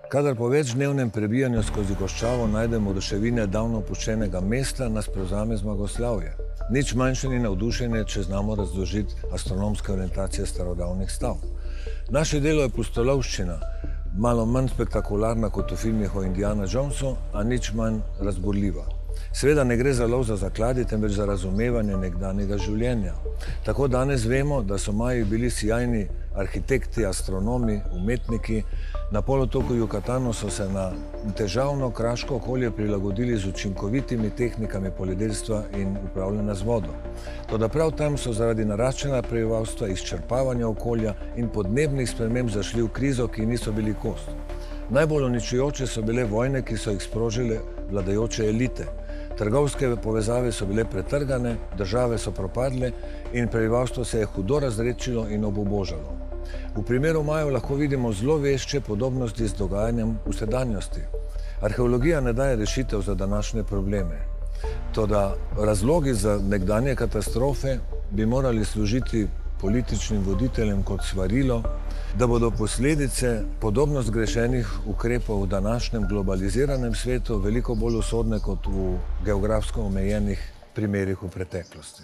Kadar po večdnevnem prebijanju skozi goščavo najdemo ruševine davno opuščenega mesta, nas prevzame zmagoslavje. Nič manjše ni navdušenje, če znamo razložiti astronomske orientacije starodavnih stav. Naše delo je pustolovščina, malo manj spektakularna kot v filmih o Indiana Jonesu, a nič manj razburljiva. Seveda ne gre za lov za zakladi, temveč za razumevanje nekdanjega življenja. Tako danes vemo, da so Maji bili sijajni arhitekti, astronomi, umetniki. Na polotoku Jukatanu so se na težavno kraško okolje prilagodili z učinkovitimi tehnikami poljedelstva in upravljanja z vodo. Toda prav tam so zaradi naraščanja prebivalstva, izčrpavanja okolja in podnebnih sprememb zašli v krizo, ki niso bili kos. Najbolj uničujoče so bile vojne, ki so jih sprožile vladajoče elite. Trgovske povezave so bile pretrgane, države so propadle in prebivalstvo se je hudo razredčilo in obubožalo. V primeru Majev lahko vidimo zelo vešče podobnosti z dogajanjem v sedanjosti. Arheologija ne daje rešitev za današnje probleme. Toda razlogi za nekdanje katastrofe bi morali služiti političnim voditeljem kot svarilo, da bodo posledice podobno zgrešenih ukrepov v današnjem globaliziranem svetu veliko bolj usodne kot v geografsko omejenih primerih v preteklosti.